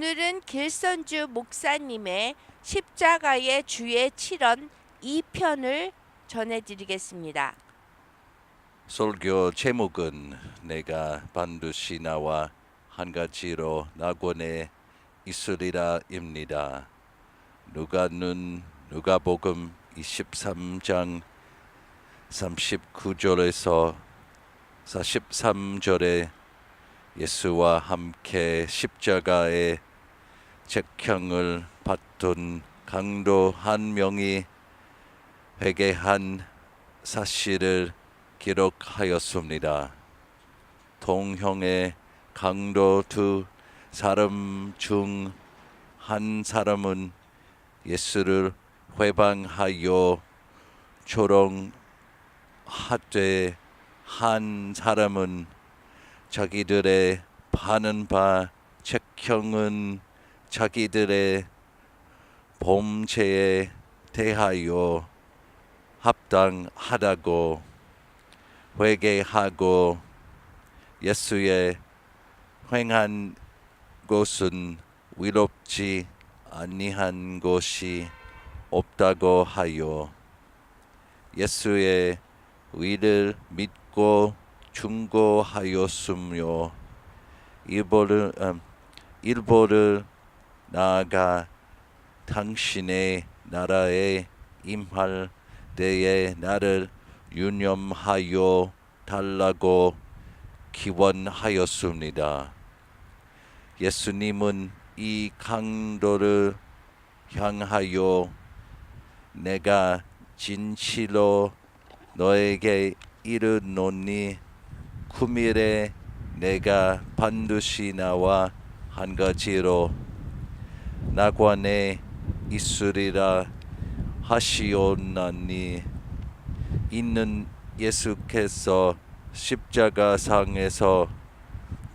오늘은 길선주 목사님의 십자가의 주의 7원 2편을 전해드리겠습니다. 설교 제목은 내가 반드시 나와 한 가지로 낙원에 있으리라입니다. 누가복음 23장 39절에서 43절에 예수와 함께 십자가의 책형을 받던 강도 한 명이 회개한 사실을 기록하였습니다. 동형의 강도 두 사람 중 한 사람은 예수를 회방하여 조롱하되 한 사람은 자기들의 받은 바 책형은 자기들의 범죄에 대하여 합당하다고 회개하고 예수의 행한 것은 위롭지 아니한 것이 없다고 하여 예수의 의를 믿고 중고하였으며 일보를 나아가 당신의 나라에 임할 때에 나를 유념하여 달라고 기원하였습니다. 예수님은 이 강도를 향하여 내가 진실로 너에게 이르노니 금일에 내가 반드시 나와 한 가지로 낙원에 있으리라 하시오나니 이는 예수께서 십자가상에서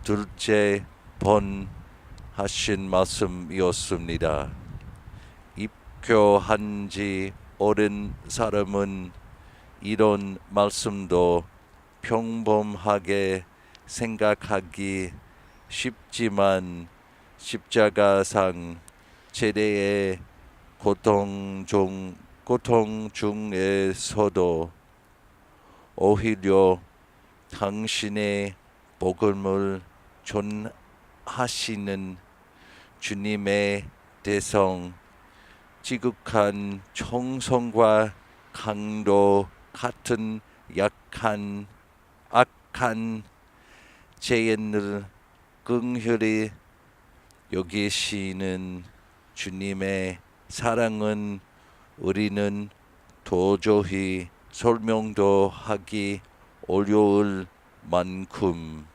둘째 번 하신 말씀이었습니다. 입교한 지 오랜 사람은 이런 말씀도 평범하게 생각하기 쉽지만 십자가상 제대의 고통 중에서도 오히려 당신의 복음을 전하시는 주님의 대성 지극한 청성과 강도 같은 악한 죄인을 긍휼히 여기시는 주님의 사랑은 우리는 도저히 설명도 하기 어려울 만큼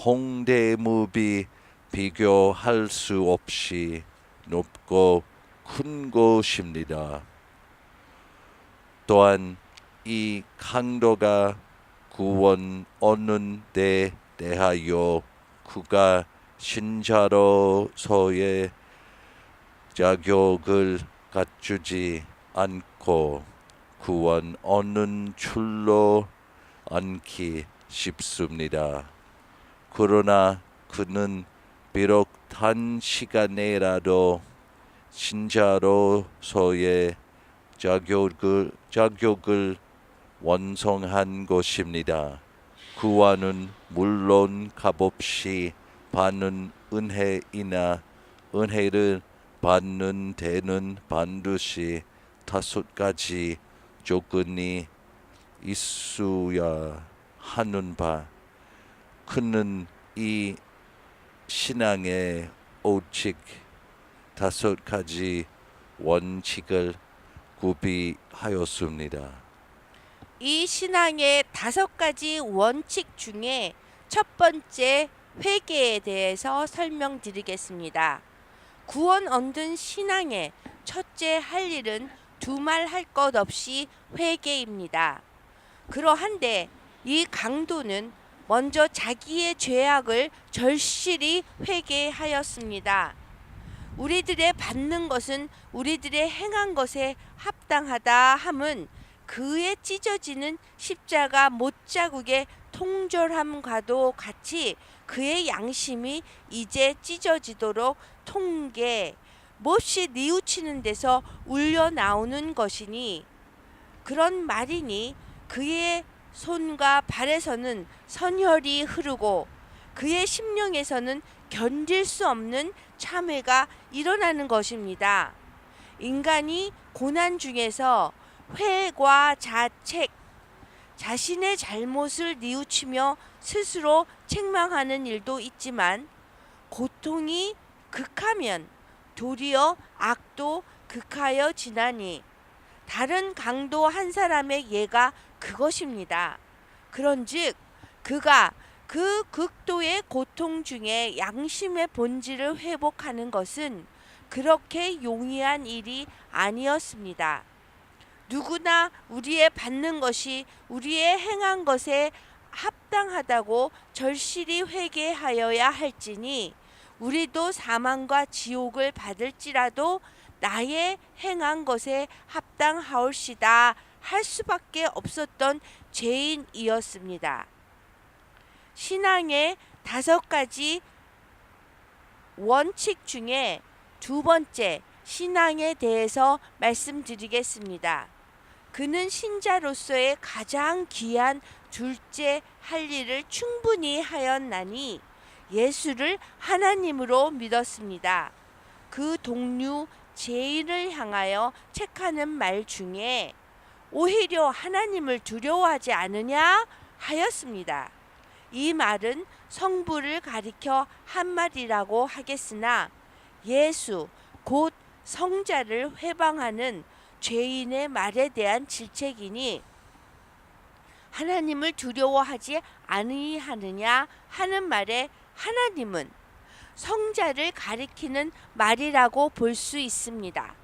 홍대무비 비교할 수 없이 높고 큰 것입니다. 또한 이 강도가 구원 얻는 데 대하여 그가 신자로서의 자격을 갖추지 않고 구원 얻는 줄로 않기 쉽습니다. 그러나 그는 비록 단시간에라도 신자로서의 자격을 완성한 것입니다. 구원은 물론 값없이 받는 은혜이나 은혜를 받는 데는 반드시 5가지 조건이 있어야 하는 바 그는 이 신앙의 오직 5가지 원칙을 구비하였습니다. 이 신앙의 5가지 원칙 중에 첫 번째 회개에 대해서 설명드리겠습니다. 구원 얻은 신앙의 첫째 할 일은 두말할 것 없이 회개입니다. 그러한데 이 강도는 먼저 자기의 죄악을 절실히 회개하였습니다. 우리들의 받는 것은 우리들의 행한 것에 합당하다 함은 그의 찢어지는 십자가 못자국의 통절함과도 같이 그의 양심이 이제 찢어지도록 통계 몹시 뉘우치는 데서 울려 나오는 것이니 그런 말이니 그의 손과 발에서는 선혈이 흐르고 그의 심령에서는 견딜 수 없는 참회가 일어나는 것입니다. 인간이 고난 중에서 회과 자책, 자신의 잘못을 뉘우치며 스스로 책망하는 일도 있지만 고통이 극하면 도리어 악도 극하여 지나니 다른 강도 한 사람의 예가 그것입니다. 그런즉 그가 그 극도의 고통 중에 양심의 본질을 회복하는 것은 그렇게 용이한 일이 아니었습니다. 누구나 우리의 받는 것이 우리의 행한 것에 합당하다고 절실히 회개하여야 할지니 우리도 사망과 지옥을 받을지라도 나의 행한 것에 합당하올시다 할 수밖에 없었던 죄인이었습니다. 신앙의 5가지 원칙 중에 두 번째, 신앙에 대해서 말씀드리겠습니다. 그는 신자로서의 가장 귀한 둘째 할 일을 충분히 하였나니 예수를 하나님으로 믿었습니다. 그 동료 죄인을 향하여 책하는 말 중에 오히려 하나님을 두려워하지 않으냐 하였습니다. 이 말은 성부를 가리켜 한 말이라고 하겠으나 예수 곧 성자를 회방하는 죄인의 말에 대한 질책이니 하나님을 두려워하지 아니하느냐 하는 말에 하나님은 성자를 가리키는 말이라고 볼 수 있습니다.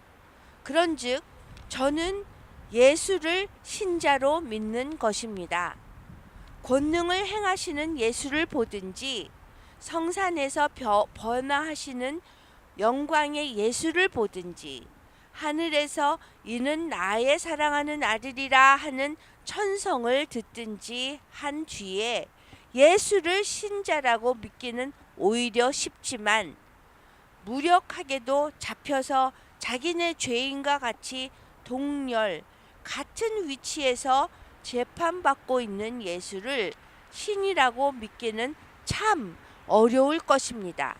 그런즉 저는 예수를 신자로 믿는 것입니다. 권능을 행하시는 예수를 보든지 성산에서 번화하시는 영광의 예수를 보든지 하늘에서 이는 나의 사랑하는 아들이라 하는 천성을 듣든지 한 뒤에 예수를 신자라고 믿기는 오히려 쉽지만 무력하게도 잡혀서 자기네 죄인과 같이 동렬 같은 위치에서 재판받고 있는 예수를 신이라고 믿기는 참 어려울 것입니다.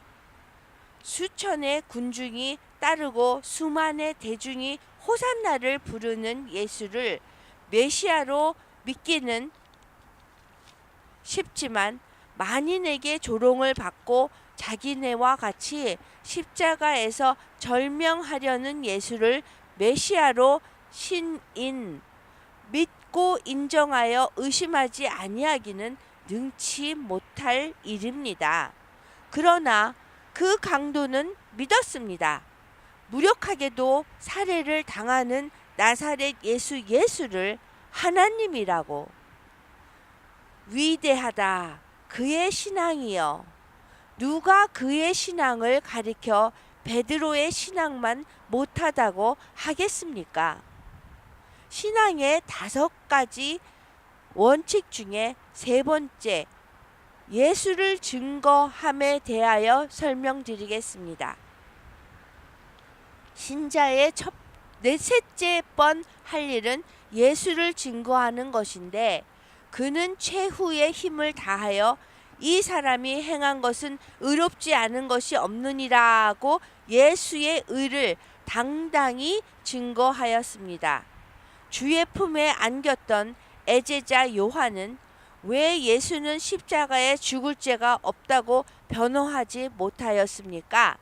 수천의 군중이 따르고 수만의 대중이 호산나를 부르는 예수를 메시아로 믿기는 쉽지만 만인에게 조롱을 받고 자기네와 같이 십자가에서 절명하려는 예수를 메시아로 신인 믿고 인정하여 의심하지 아니하기는 능치 못할 일입니다. 그러나 그 강도는 믿었습니다. 무력하게도 살해를 당하는 나사렛 예수를 하나님이라고. 위대하다 그의 신앙이여. 누가 그의 신앙을 가리켜 베드로의 신앙만 못하다고 하겠습니까? 신앙의 5가지 원칙 중에 세 번째, 예수를 증거함에 대하여 설명드리겠습니다. 신자의 넷째 번 할 일은 예수를 증거하는 것인데 그는 최후의 힘을 다하여 이 사람이 행한 것은 의롭지 않은 것이 없느니라고 예수의 의를 당당히 증거하였습니다. 주의 품에 안겼던 애제자 요한은 왜 예수는 십자가에 죽을 죄가 없다고 변호하지 못하였습니까?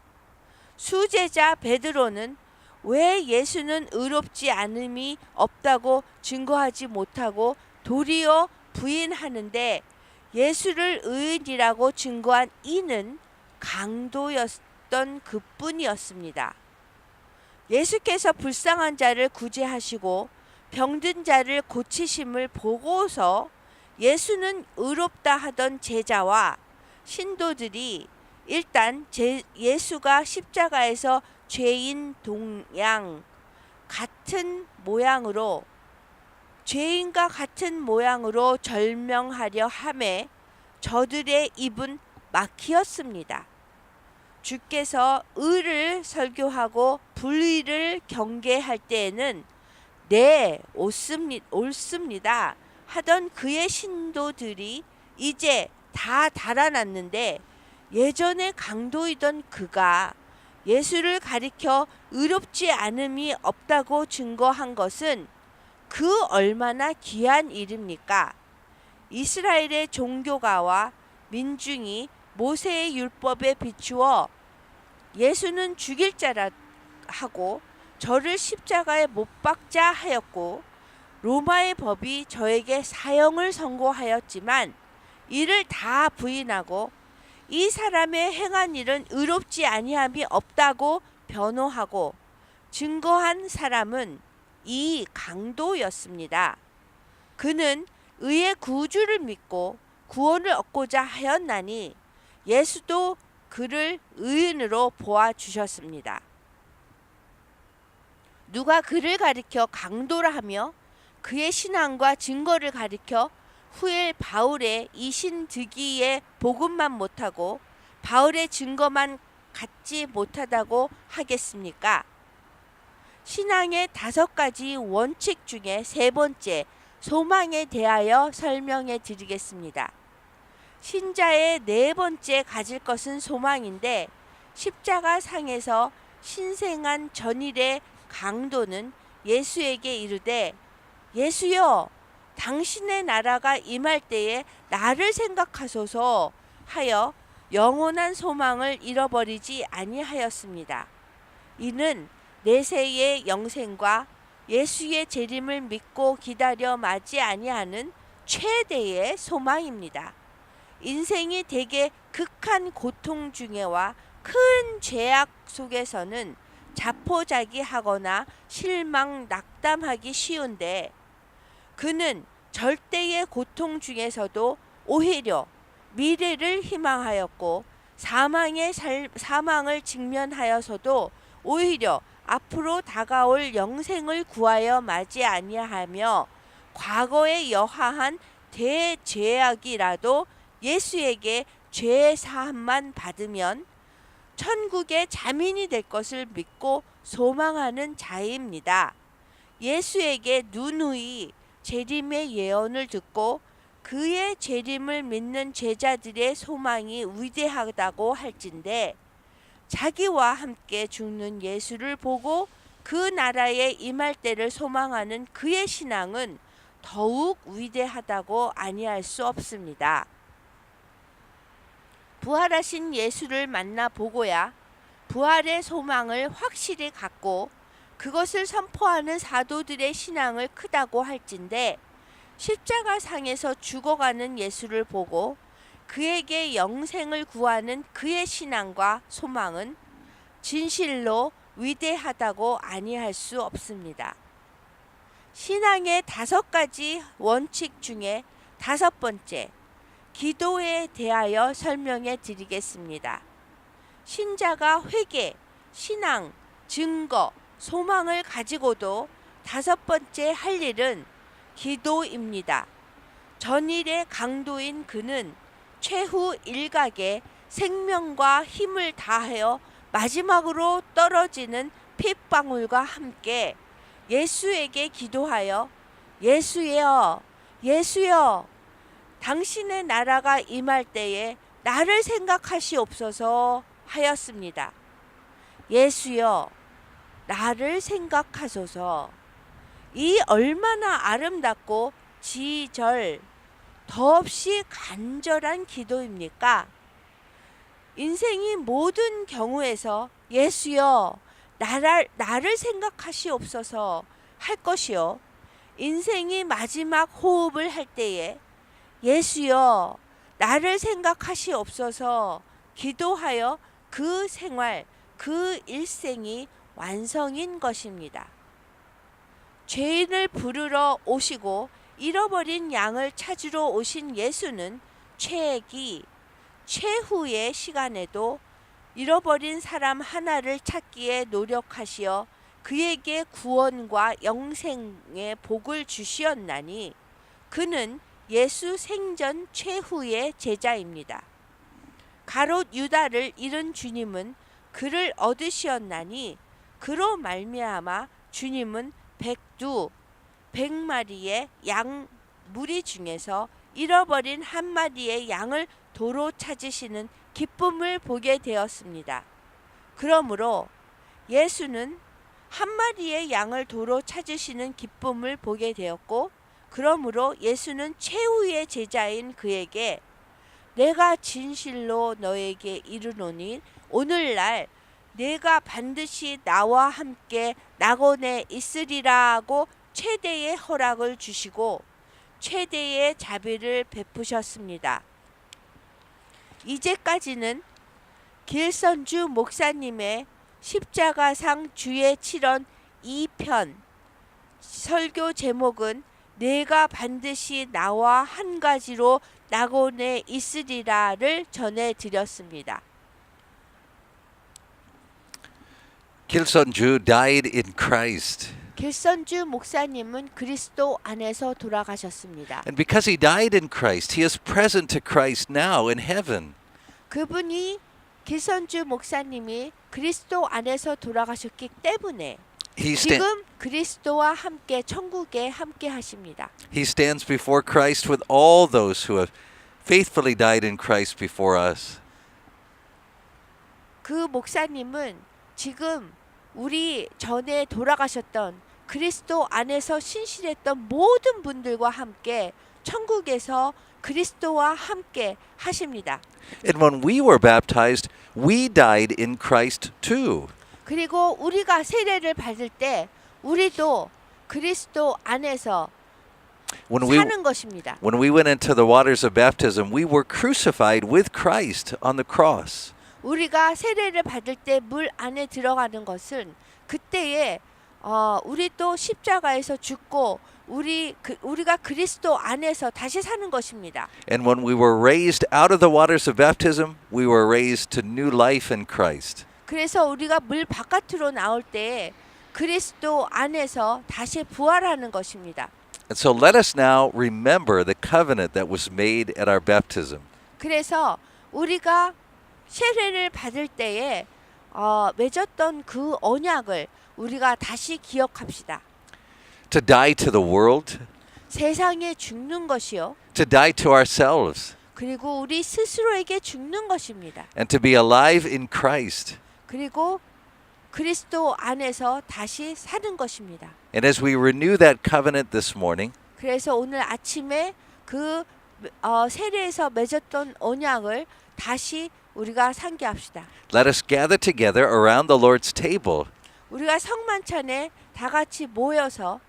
수제자 베드로는 왜 예수는 의롭지 않음이 없다고 증거하지 못하고 도리어 부인하는데 예수를 의인이라고 증거한 이는 강도였던 그뿐이었습니다. 예수께서 불쌍한 자를 구제하시고 병든 자를 고치심을 보고서 예수는 의롭다 하던 제자와 신도들이 일단 예수가 십자가에서 죄인 동양 같은 모양으로 죄인과 같은 모양으로 절명하려 함에 저들의 입은 막히었습니다. 주께서 의를 설교하고 불의를 경계할 때에는 네, 옳습니다 하던 그의 신도들이 이제 다 달아났는데, 예전에 강도이던 그가 예수를 가리켜 의롭지 않음이 없다고 증거한 것은 그 얼마나 귀한 일입니까? 이스라엘의 종교가와 민중이 모세의 율법에 비추어 예수는 죽일 자라 하고 저를 십자가에 못 박자 하였고, 로마의 법이 저에게 사형을 선고하였지만 이를 다 부인하고 이 사람의 행한 일은 의롭지 아니함이 없다고 변호하고 증거한 사람은 이 강도였습니다. 그는 의의 구주를 믿고 구원을 얻고자 하였나니 예수도 그를 의인으로 보아 주셨습니다. 누가 그를 가리켜 강도라 하며 그의 신앙과 증거를 가리켜 후일 바울의 이신득이의 복음만 못하고 바울의 증거만 갖지 못하다고 하겠습니까? 신앙의 5가지 원칙 중에 3번째, 소망에 대하여 설명해 드리겠습니다. 신자의 4번째 가질 것은 소망인데, 십자가 상에서 신생한 전일의 강도는 예수에게 이르되, 예수여, 당신의 나라가 임할 때에 나를 생각하소서 하여 영원한 소망을 잃어버리지 아니하였습니다. 이는 내세의 영생과 예수의 재림을 믿고 기다려 맞지 아니하는 최대의 소망입니다. 인생이 대개 극한 고통 중에와 큰 죄악 속에서는 자포자기하거나 실망, 낙담하기 쉬운데, 그는 절대의 고통 중에서도 오히려 미래를 희망하였고 사망을 직면하여서도 오히려 앞으로 다가올 영생을 구하여 맞이 아니하며 과거에 여하한 대죄악이라도 예수에게 죄 사함만 받으면 천국의 자민이 될 것을 믿고 소망하는 자입니다. 예수에게 누누이 재림의 예언을 듣고 그의 재림을 믿는 제자들의 소망이 위대하다고 할진대, 자기와 함께 죽는 예수를 보고 그 나라에 임할 때를 소망하는 그의 신앙은 더욱 위대하다고 아니할 수 없습니다. 부활하신 예수를 만나 보고야 부활의 소망을 확실히 갖고 그것을 선포하는 사도들의 신앙을 크다고 할진대, 십자가 상에서 죽어가는 예수를 보고 그에게 영생을 구하는 그의 신앙과 소망은 진실로 위대하다고 아니할 수 없습니다. 신앙의 5가지 원칙 중에 5번째, 기도에 대하여 설명해 드리겠습니다. 신자가 회개, 신앙, 증거, 소망을 가지고도 5번째 할 일은 기도입니다. 전일의 강도인 그는 최후 일각에 생명과 힘을 다하여 마지막으로 떨어지는 핏방울과 함께 예수에게 기도하여 예수여, 예수여, 당신의 나라가 임할 때에 나를 생각하시옵소서 하였습니다. 예수여, 나를 생각하소서. 이 얼마나 아름답고 지절 더없이 간절한 기도입니까? 인생이 모든 경우에서 예수여, 나를 생각하시옵소서 할 것이요, 인생이 마지막 호흡을 할 때에 예수여, 나를 생각하시옵소서 기도하여 그 생활, 그 일생이 완성인 것입니다. 죄인을 부르러 오시고 잃어버린 양을 찾으러 오신 예수는 최후의 시간에도 잃어버린 사람 하나를 찾기에 노력하시어 그에게 구원과 영생의 복을 주시었나니 그는 예수 생전 최후의 제자입니다. 가롯 유다를 잃은 주님은 그를 얻으시었나니 그로 말미암아 주님은 백마리의 양 무리 중에서 잃어버린 한 마리의 양을 도로 찾으시는 기쁨을 보게 되었습니다. 그러므로 예수는 한 마리의 양을 도로 찾으시는 기쁨을 보게 되었고, 그러므로 예수는 최후의 제자인 그에게 내가 진실로 너에게 이르노니 오늘날 내가 반드시 나와 함께 낙원에 있으리라고 최대의 허락을 주시고 최대의 자비를 베푸셨습니다. 이제까지는 길선주 목사님의 십자가상 주의 7원 2편 설교 제목은 내가 반드시 나와 한 가지로 낙원에 있으리라를 전해드렸습니다. 길선주 died in Christ. 길선주 목사님은 그리스도 안에서 돌아가셨습니다. And because he died in Christ, he is present to Christ now in heaven. 그분이 길선주 목사님이 그리스도 안에서 돌아가셨기 때문에 지금 그리스도와 함께 천국에 함께 하십니다. He stands before Christ with all those who have faithfully died in Christ before us. 그 목사님은 지금 우리 전에 돌아가셨던 그리스도 안에서 신실했던 모든 분들과 함께 천국에서 그리스도와 함께 하십니다. And when we were baptized, we died in Christ too. 그리고 우리가 세례를 받을 때 우리도 그리스도 안에서 사는 것입니다. When we went into the waters of baptism, we were crucified with Christ on the cross. 우리가 세례를 받을 때 물 안에 들어가는 것은 그때에 우리도 십자가에서 죽고 우리가 그리스도 안에서 다시 사는 것입니다. And when we were raised out of the waters of baptism, we were raised to new life in Christ. 그래서 우리가 물 바깥으로 나올 때 그리스도 안에서 다시 부활하는 것입니다. And so let us now remember the covenant that was made at our baptism. 그래서 우리가 세례를 받을 때에 맺었던 그 언약을 우리가 다시 기억합시다. To die to the world, 세상에 죽는 것이요. to die to ourselves, 그리고 우리 스스로에게 죽는 것입니다. and to be alive in Christ. 그리고 그리스도 안에서 다시 사는 것입니다. And as we renew that covenant this morning, 그래서 오늘 아침에 그 세례에서 맺었던 언약을 다시 우리가 상기합시다. let us gather together around the Lord's table 우리가 성만찬에 다 같이 모여서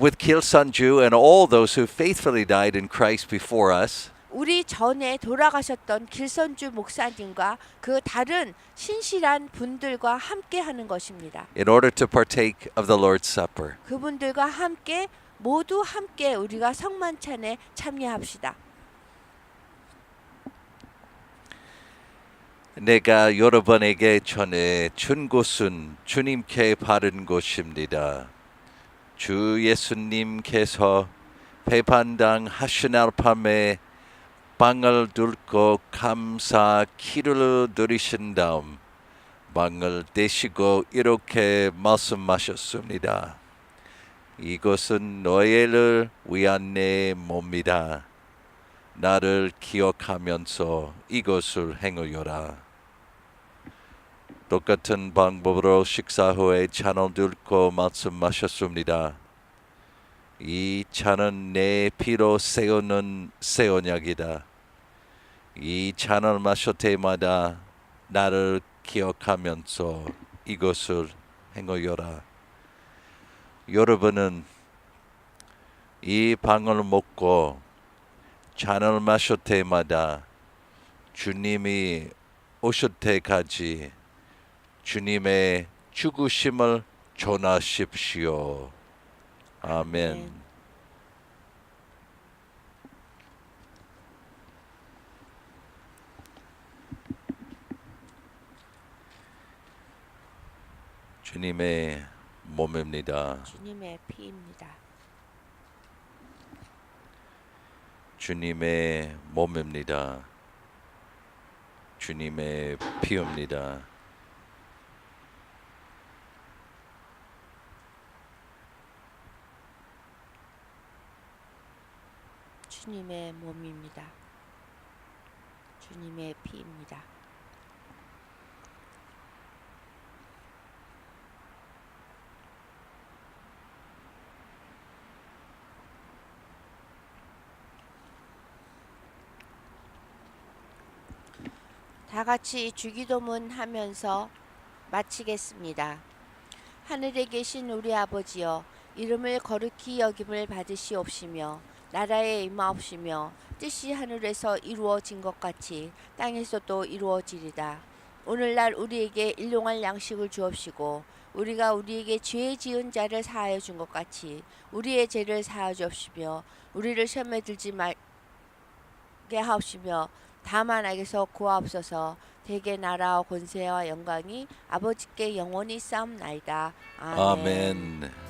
with Kilsunju and all those who faithfully died in Christ before us. 우리 전에 돌아가셨던 길선주 목사님과 그 다른 신실한 분들과 함께 하는 것입니다. in order to partake of the Lord's Supper. 그분들과 함께 모두 함께 우리가 성만찬에 참여합시다. 내가 여러분에게 전해 준 것은 주님께 바른 것입니다. 주 예수님께서 배반당 하시날 밤에 빵을 들고 감사 기도를 드리신 다음 빵을 떼시고 이렇게 말씀하셨습니다. 이것은 너희를 위한 내 몸이다. 나를 기억하면서 이것을 행하여라. 똑같은 방법으로 식사 후에 잔을 들고 말씀하셨습니다. 이 잔은 내 피로 세우는 새 언약이다. 이 잔을 마실 때마다 나를 기억하면서 이것을 행하여라. 여러분은 이 빵을 먹고 잔을 마실 때마다 주님이 오실 때까지 주님의 죽으심을 전하십시오. 아멘. 주님의 몸입니다. 주님의 피입니다. 주님의 몸입니다. 주님의 피입니다. 주님의 몸입니다. 주님의 피입니다. 다 같이 주기도문 하면서 마치겠습니다. 하늘에 계신 우리 아버지여, 이름을 거룩히 여김을 받으시옵시며 나라에 임하옵시며 뜻이 하늘에서 이루어진 것 같이 땅에서도 이루어지리다. 오늘날 우리에게 일용할 양식을 주옵시고 우리가 우리에게 죄 지은 자를 사하여 준 것 같이 우리의 죄를 사하여 주옵시며 우리를 시험에 들지 말게 하옵시며 다만 악에서 구하옵소서. 대개 나라와 권세와 영광이 아버지께 영원히 쌓옵나이다. 아멘. 아멘.